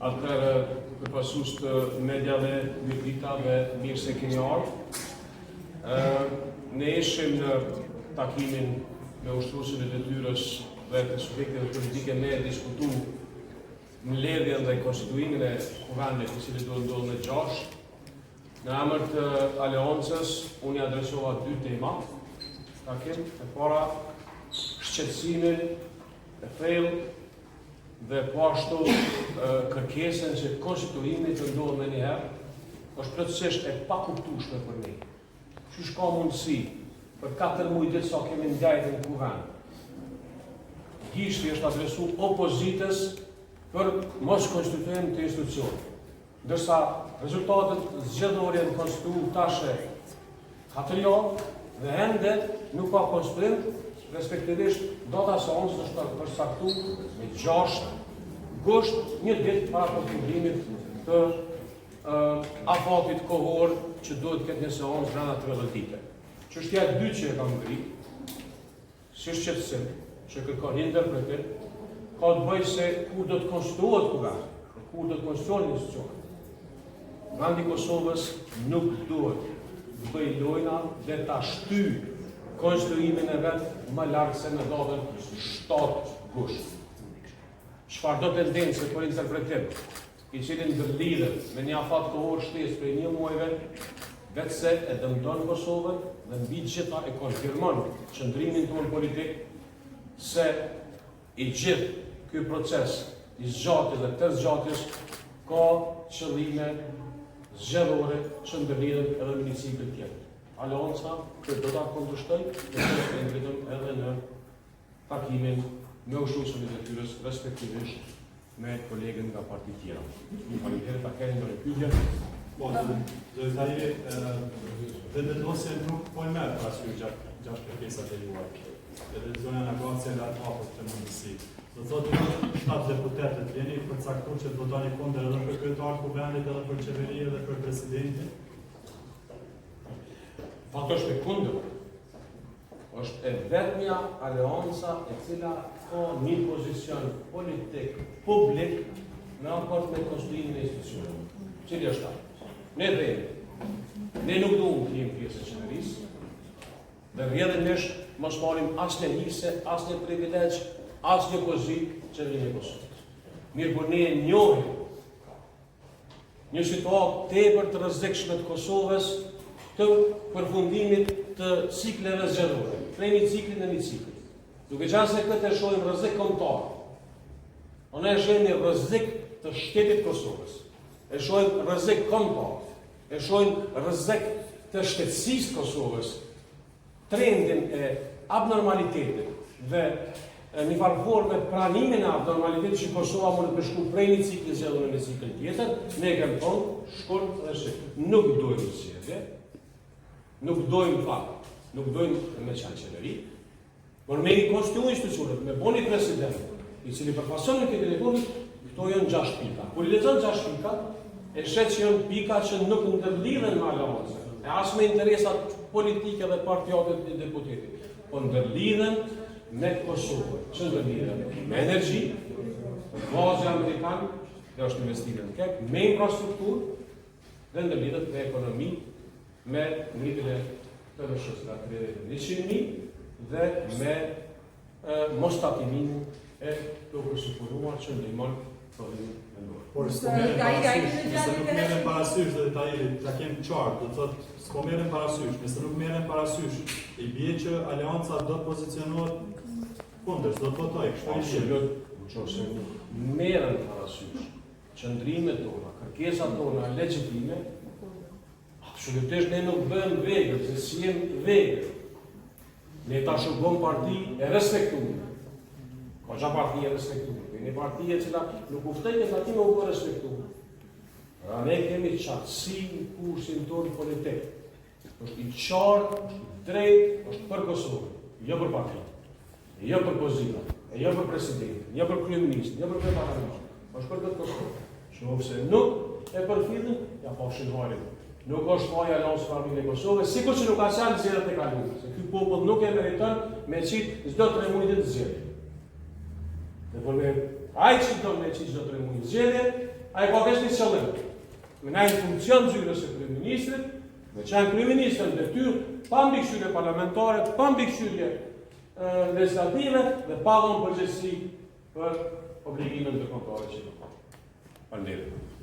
Atëherë, përpasus të medjave, mirëditave, mirë se keni ardhur. Ne ishim në takimin me ushtruesin e detyrës dhe të subjekteve politike me diskutu mbledhjen dhe konstituimin e kuvendit, i cili do ndodhë në 6. Në emër të aleancës, unë i adresova 2 tema. Takim e para shqetësimin e thellë dhe po ashtu kërkesën që konstituimi të ndodhë me njëherë është plotësisht e pakuptueshme për ne. Qysh ka mundësi për 4 muaj ditë sa kemi ndajtur në kuvend. Gishti është adresu opozitës për mos konstituim të institucionit. Ndërsa rezultatet zgjedhore në konstituim tashe 4 javë dhe ende nuk ka konstituim, respektivisht data e seancës është përcaktuar me 6 gusht, një ditë para përfundimit të afatit kohor që duhet këtë një seancë brenda 30 ditë. Çështja e dytë që e kam ngritë, si shqetësim, që kërkon interpretim, ka të bëjë se ku do të konstituohet kuvend, ku do të konstituohet institucionet. Vendi i Kosovës nuk duhet të bëjë lojna dhe ta shtyjë konstituimin e vet më larg se në datën 7 gusht. Çfarëdo tendencë për interpretim, i cili ndërlidhet me një afat kohor shtesë prej 1 muajve, vetëse e dëmton Kosovën dhe mbi gjitha e konfirmon qëndrimin tonë politik se i gjithë ky proces i zgjatjes dhe të zgjatjes ka qëllime zgjedhore që ndërlidhen edhe me një cikël tjetër. Aleanca që do ta kundërshtoj dhe të ndritëm edhe në takimin me ushtruesin e detyrës, respektivisht me kolegën nga parti tjera. Faleminderit, ta keni ndonjë pyetje? Po, zoti Tahiri, vendosja nuk po merr parasysh gjashtë kërkesat e juaj. Edhe zona negociacije nga hapur të mundësi. Do thotë 7 deputetët jeni përcaktuar që të votoni kundër edhe për kryetar të kuvendit, edhe për qeveri edhe për presidentin? Faktorisht e kundër. Është e vetmja aleanca e cila ka një pozicion politik publik në raport me konstituimin e institucionit. Cili është ai? Ne nuk duam të jemi pjesë e qeverisë, dhe rrjedhimisht mos marrim asnjë hise, asnjë privilegj, asnjë pozitë qeverinë e Kosovës. Mirë, por ne e njohim një situatë tepër të rrezikshme të Kosovës të përfundimit të cikleve zgjedhore, prej një cikli në një cikël. Duke qenë se këtë e shohim rrezik kombëtar, ne e shohim një rrezik të shtetit Kosovës, e shohim rrezik kombëtar, e shohim rrezik të shtetësisë Kosovës, trendin e abnormalitetit dhe një farë forme pranimin e abnormalitetit që Kosova mund të përshku prej një cikli zgjedhor në një cikël tjetër, ne kemi thonë shkurt dhe shqipt. Nuk dojmë zgjedhje, nuk dojmë fakt, nuk dojmë me qanë qeveri, por me i konstitui institucionet, me boni president, i cili përfason në këtë reformit, këto janë 6 pika. Kur i lexon 6 pika, e shet që janë pika që nuk ndërlidhen me aleancën, e as me interesat politike dhe partijate të deputetit, po ndërlidhen me Kosovën, që ndërlidhen me energji, vazi amerikan, dhe është investimin në kek, me infrastrukturë, dhe ndërlidhet me ekonomi, me ngritjen e PVSH-s nga 100.000 dhe me mos tatimin e tokës së punuar që ndihmon prodhimin e ndorë. Por s'po merren parasysh dhe Tahiri, ta kem qartë, do thotë s'po merren parasysh, nëse nuk merren parasysh, i bie që aleanca do të pozicionohet kundër, do të votojë, kështu i bie. Nëse merren parasysh qëndrimet tona, kërkesat tona legjitime, absolutisht ne nuk bëhem vegël, se si jem vegël. Ne ta shërgom parti e respektuar. Ka gja parti e respektuar. Një parti e cila nuk uftej e ati me u bërë respektuar. Pra ne kemi qartësi në kursin tonë politik. është i qartë, është i drejtë, është për Kosovën, jo për partitë, jo për pozitat, jo për presidentin, jo për kryeministin, jo për kryeministin, është për këtë Kosovë. Nëse nuk e përfillin, ja pashin harin. Nuk është haja lansë familje e Kosovës, sikur që nuk ka qenë zgjedhjet e kaluara, se ky popull nuk e meriton me qit çdo 3 muaj të zgjedhje. Dhe por ai që do me qit çdo 3 muaj zgjedhje, ai ka veç një qëllim. Me nga një funksion zyrës e kryeministrit, me qenë kryeministrën detyrë, pa mbikëqyrje parlamentare, pa mbikëqyrje legislative dhe pa dhënë përgjegjësi për obligimin të kontore që do ka. Faleminderit.